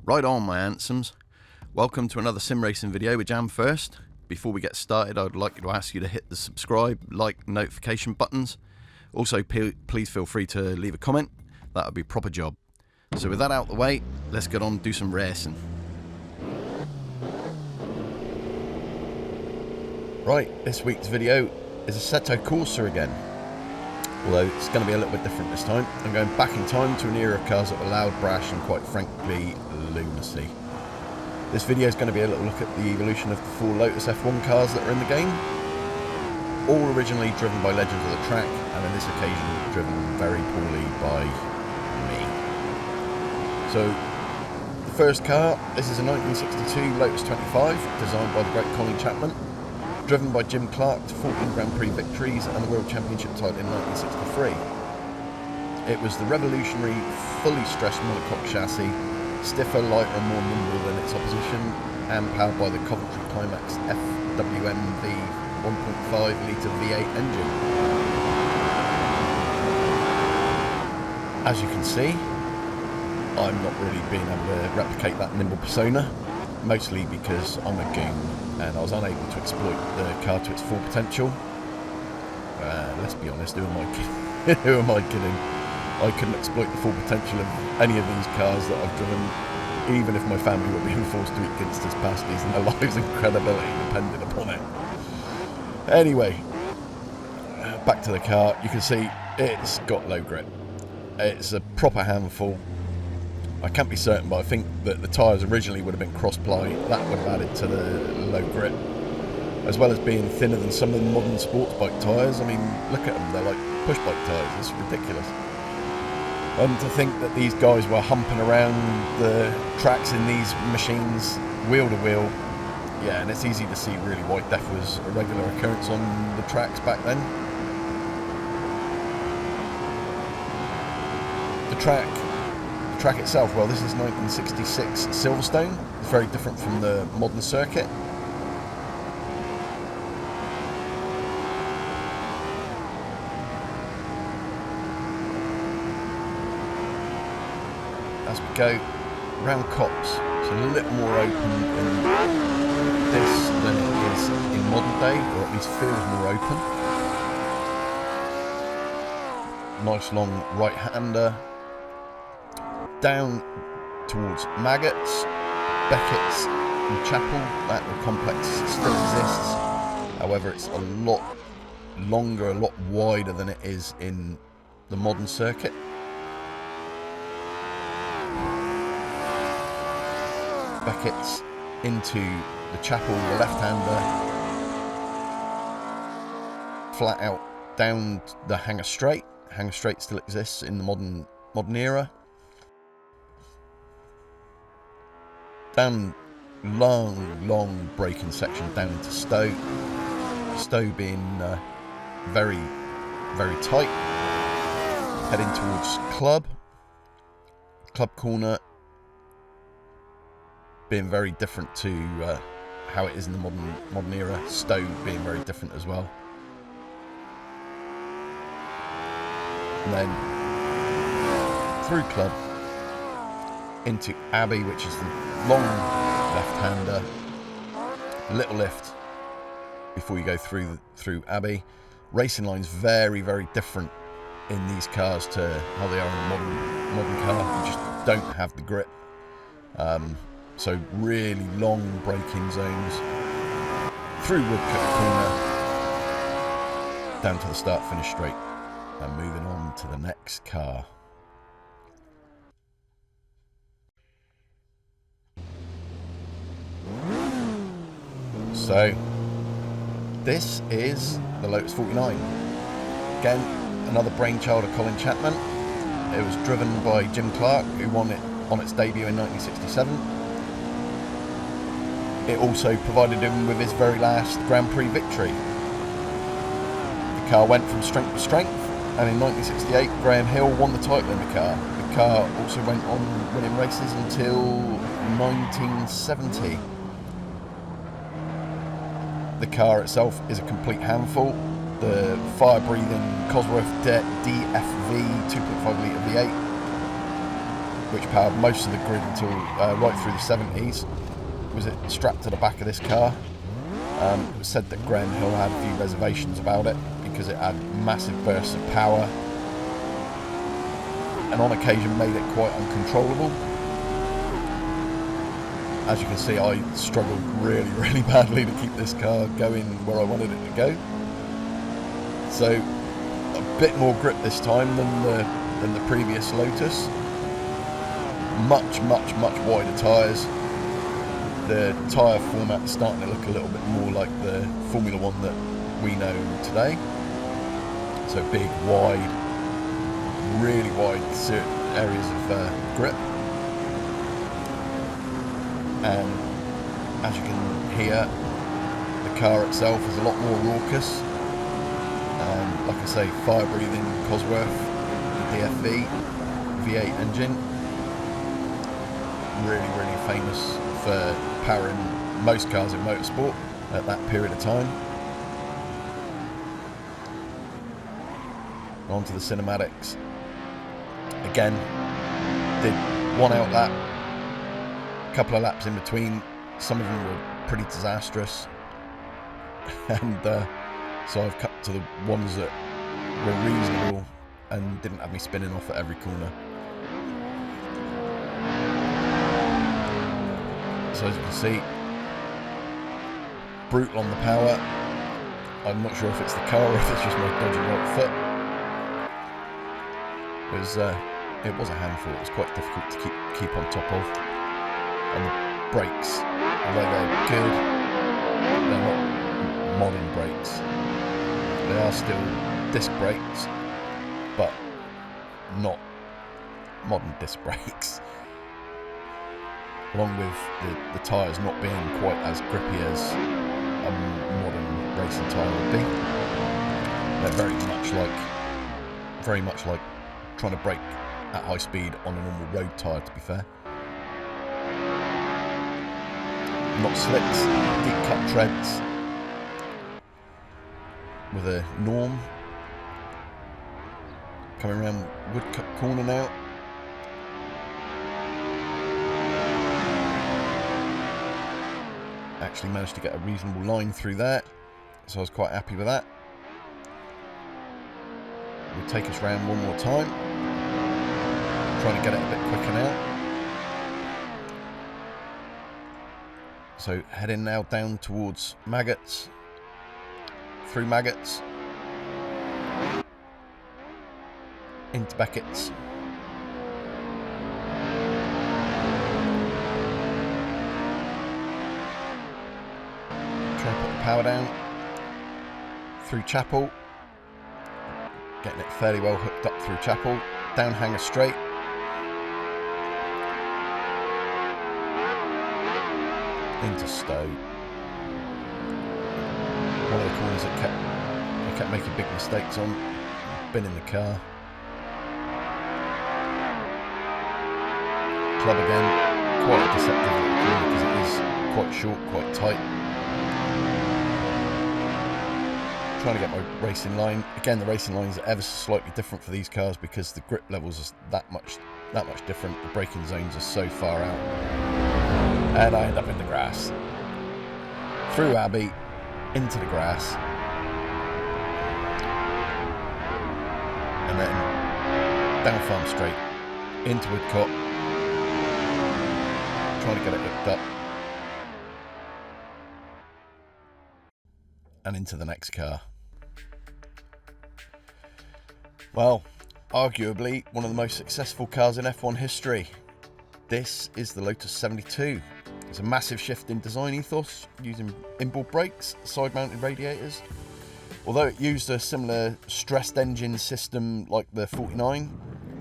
Right on, my handsomes. Welcome to another sim racing video with Jam First. Before we get started, I'd like to ask you to hit the subscribe, like, notification buttons. Also, please feel free to leave a comment. That would be a proper job. So with that out the way, let's get on and do some racing. Right, this week's video is Assetto Corsa again. Although it's going to be a little bit different this time. I'm going back in time to an era of cars that were loud, brash and quite frankly, lunacy. This video is going to be a little look at the evolution of the 4 Lotus F1 cars that are in the game. All originally driven by legends of the track, and on this occasion driven very poorly by me. So, the first car, this is a 1962 Lotus 25, designed by the great Colin Chapman. Driven by Jim Clark to 14 Grand Prix victories and the World Championship title in 1963. It was the revolutionary, fully stressed monocoque chassis, stiffer, lighter and more nimble than its opposition, and powered by the Coventry Climax FWMV 1.5 litre V8 engine. As you can see, I'm not really being able to replicate that nimble persona, mostly because I'm a goon and I was unable to exploit the car to its full potential. Let's be honest, who am I kidding? Who am I kidding? I couldn't exploit the full potential of any of these cars that I've driven, even if my family were being forced to eat Ginster's pasties and their lives and credibility depended upon it. Anyway, back to the car. You can see it's got low grip. It's a proper handful. I can't be certain, but I think that the tyres originally would have been cross-ply. That would have added to the low grip, as well as being thinner than some of the modern sports bike tyres. I mean, look at them, they're like push bike tyres. It's ridiculous. And to think that these guys were humping around the tracks in these machines, wheel to wheel. Yeah, and it's easy to see really why death was a regular occurrence on the tracks back then. The track itself, well, this is 1966 Silverstone. It's very different from the modern circuit. As we go round Cops, it's a little more open in this than it is in modern day, or at least feels more open. Nice long right-hander. Down towards Maggots, Beckett's and Chapel. That complex still exists. However, it's a lot longer, a lot wider than it is in the modern circuit. Beckett's into the Chapel, the left-hander. Flat out down the Hangar Straight. Hangar Straight still exists in the modern era. Down long braking section down into Stowe. Stowe being very tight. Heading towards Club Corner being very different to how it is in the modern era. Stowe being very different as well. And then through Club into Abbey, which is the long left-hander, little lift before you go through Abbey. Racing lines very different in these cars to how they are in a modern car. You just don't have the grip. So really long braking zones through Woodcut Corner down to the start-finish straight, and moving on to the next car. So, this is the Lotus 49. Again, another brainchild of Colin Chapman. It was driven by Jim Clark, who won it on its debut in 1967. It also provided him with his very last Grand Prix victory. The car went from strength to strength, and in 1968, Graham Hill won the title in the car. The car also went on winning races until 1970. The car itself is a complete handful. The fire-breathing Cosworth DFV 2.5 litre V8 which powered most of the grid until right through the 70s, was it strapped to the back of this car. It was said that Graham Hill had a few reservations about it because it had massive bursts of power and on occasion made it quite uncontrollable. As you can see, I struggled really, really badly to keep this car going where I wanted it to go. So a bit more grip this time than the previous Lotus. Much wider tyres. The tyre format is starting to look a little bit more like the Formula 1 that we know today. So big, wide, really wide areas of grip. And as you can hear, the car itself is a lot more raucous. Like I say, fire-breathing Cosworth DFV V8 engine. Really famous for powering most cars in motorsport at that period of time. On to the cinematics. Again, did one out lap, a couple of laps in between. Some of them were pretty disastrous, and so I've cut to the ones that were reasonable and didn't have me spinning off at every corner. So as you can see, brutal on the power. I'm not sure if it's the car or if it's just my dodgy right foot. It was a handful. It was quite difficult to keep on top of. And the brakes, although they're good, they're not modern brakes. They are still disc brakes, but not modern disc brakes. Along with the tyres not being quite as grippy as a modern racing tyre would be. They're very much like trying to brake at high speed on a normal road tyre, to be fair. Not slicks, deep cut treads with a norm. Coming around Woodcut corner now. Actually managed to get a reasonable line through there, so I was quite happy with that. We'll take us round one more time, trying to get it a bit quicker now. So heading now down towards Maggots, through Maggots, into Beckett's. Trying to put the power down through Chapel, getting it fairly well hooked up through Chapel, down Hanger Straight, into Stowe. One of the corners that I kept making big mistakes on, been in the car. Club again, quite a deceptive little corner because it is quite short, quite tight. Trying to get my racing line. Again, the racing lines are ever so slightly different for these cars because the grip levels are that much different. The braking zones are so far out. And I end up in the grass. Through Abbey, into the grass. And then down Farm Straight, into Woodcott. Trying to get it hooked up. And into the next car. Well, arguably one of the most successful cars in F1 history. This is the Lotus 72. It's a massive shift in design ethos, using inboard brakes, side-mounted radiators. Although it used a similar stressed engine system like the 49,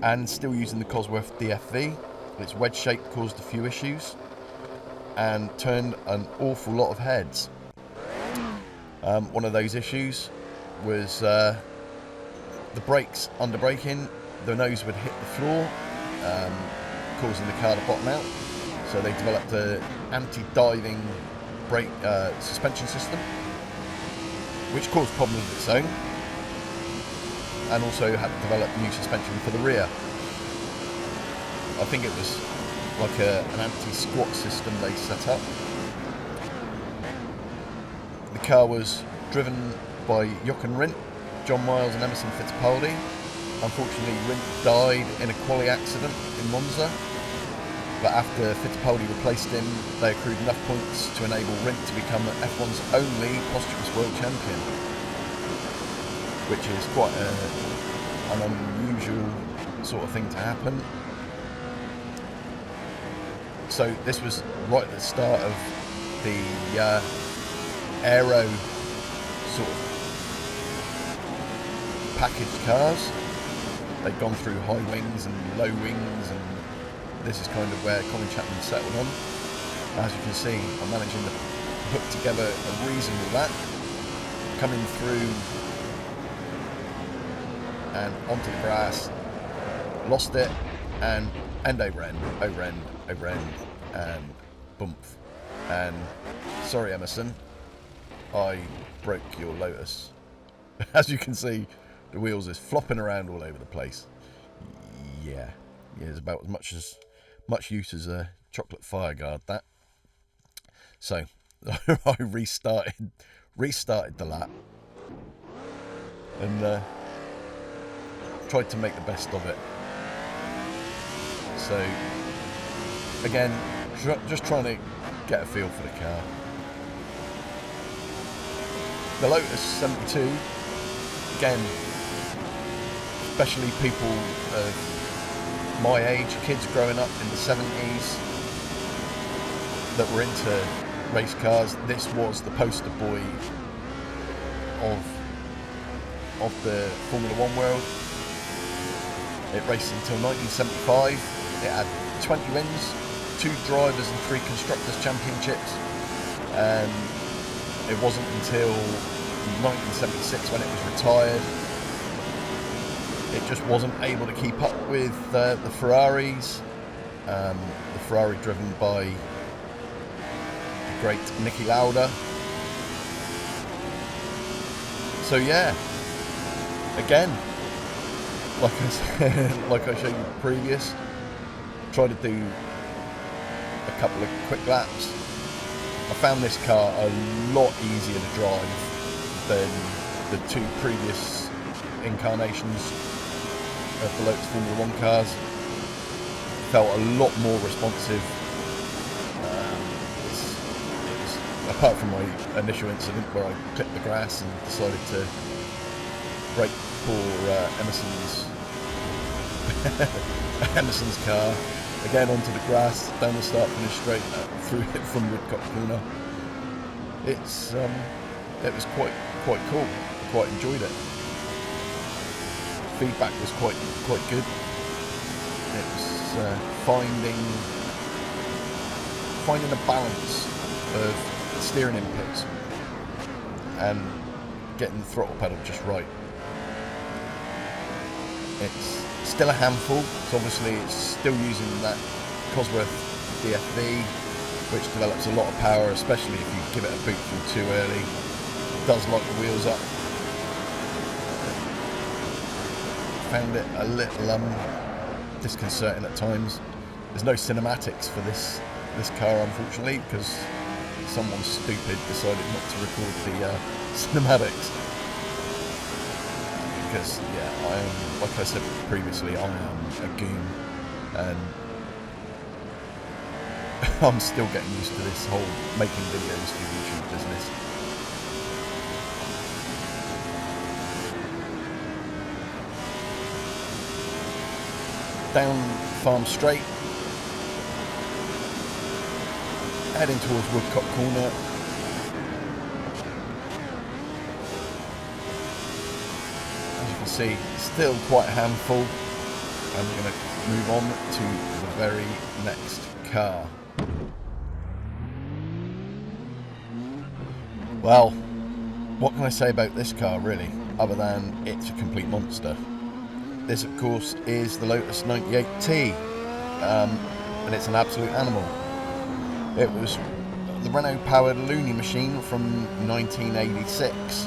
and still using the Cosworth DFV, its wedge shape caused a few issues, and turned an awful lot of heads. One of those issues was the brakes under braking. The nose would hit the floor, causing the car to bottom out. So they developed an anti-diving brake suspension system, which caused problems of its own, and also had to develop new suspension for the rear. I think it was like an anti-squat system they set up. The car was driven by Jochen Rindt, John Miles and Emerson Fittipaldi. Unfortunately, Rindt died in a quali accident in Monza, but after Fittipaldi replaced him, they accrued enough points to enable Rindt to become F1's only posthumous world champion, which is quite an unusual sort of thing to happen. So this was right at the start of the aero sort of packaged cars. They'd gone through high wings and low wings, and this is kind of where Colin Chapman settled on. As you can see, I'm managing to hook together a reasonable lap, coming through and onto the grass, lost it, and over end, and bump. And sorry, Emerson, I broke your Lotus. As you can see, the wheels is flopping around all over the place. Yeah, it's about as much use as a chocolate fireguard, that. So I restarted the lap and tried to make the best of it. So again, just trying to get a feel for the car. The Lotus 72, again, especially people of my age, kids growing up in the 70s that were into race cars, this was the poster boy of the Formula One world. It raced until 1975. It had 20 wins, 2 drivers and 3 constructors championships, and it wasn't until 1976 when it was retired. It just wasn't able to keep up with the Ferraris. The Ferrari driven by the great Niki Lauda. So yeah, again, like I said, like I showed you previous, try to do a couple of quick laps. I found this car a lot easier to drive than the 2 previous incarnations of the Lotus Formula 1 cars. Felt a lot more responsive. Apart from my initial incident where I clipped the grass and decided to brake poor Emerson's car again onto the grass, down the start finish straight, through it from Woodcock Corner. It was quite cool. Quite enjoyed it. Feedback was quite good. It was finding a balance of steering inputs and getting the throttle pedal just right. It's still a handful, so obviously it's still using that Cosworth DFV, which develops a lot of power, especially if you give it a boot from too early. It does lock the wheels up. Found it a little disconcerting at times. There's no cinematics for this car, unfortunately, because someone stupid decided not to record the cinematics. Because yeah, I am, like I said previously, I am a goon, and I'm still getting used to this whole making videos for YouTube business. Down Farm Straight, heading towards Woodcock Corner. As you can see, still quite a handful, and we're going to move on to the very next car. Well, what can I say about this car really, other than it's a complete monster? This, of course, is the Lotus 98T, and it's an absolute animal. It was the Renault-powered Looney machine from 1986.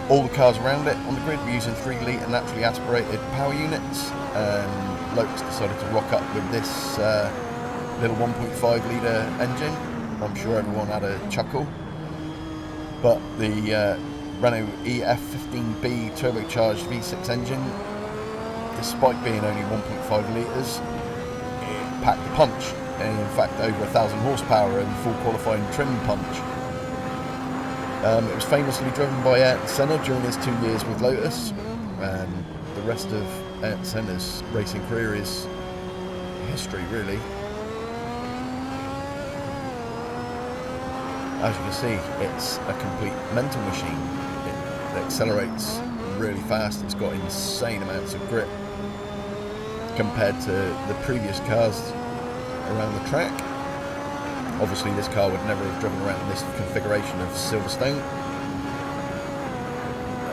All the cars around it on the grid were using 3 litre naturally aspirated power units. Lotus decided to rock up with this little 1.5 litre engine. I'm sure everyone had a chuckle. But the Renault EF15B turbocharged V6 engine, despite being only 1.5 litres, it packed the punch. And in fact, over 1,000 horsepower and full qualifying trim punch. It was famously driven by Ayrton Senna during his 2 years with Lotus, and the rest of Ayrton Senna's racing career is history, really. As you can see, it's a complete mental machine. It accelerates really fast. It's got insane amounts of grip compared to the previous cars around the track. Obviously this car would never have driven around in this configuration of Silverstone.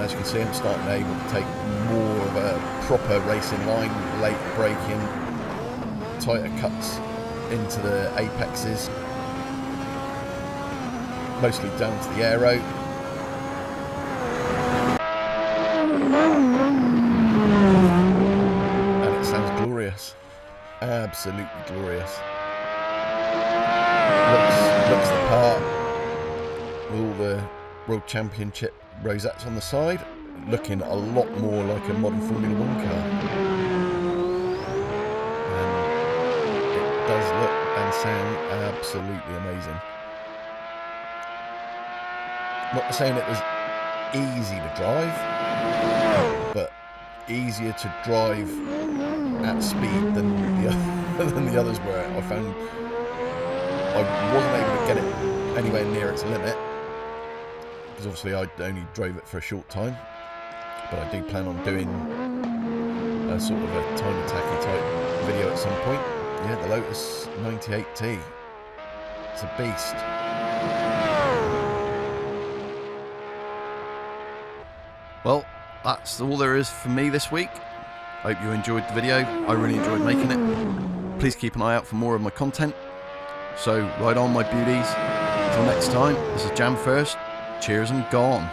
As you can see, I'm starting able to take more of a proper racing line, late braking, tighter cuts into the apexes, mostly down to the aero. And it sounds glorious, absolutely glorious. Looks the part with all the World Championship rosettes on the side, looking a lot more like a modern Formula 1 car. And it does look and sound absolutely amazing. Not saying it was easy to drive, but easier to drive at speed than the others were. I found I wasn't able to get it anywhere near its limit, because obviously I only drove it for a short time, but I do plan on doing a sort of a time attacky type video at some point. Yeah, the Lotus 98T, it's a beast. Well, that's all there is for me this week. Hope you enjoyed the video. I really enjoyed making it. Please keep an eye out for more of my content. So, ride on, my beauties. Until next time, this is Jam First. Cheers and gone.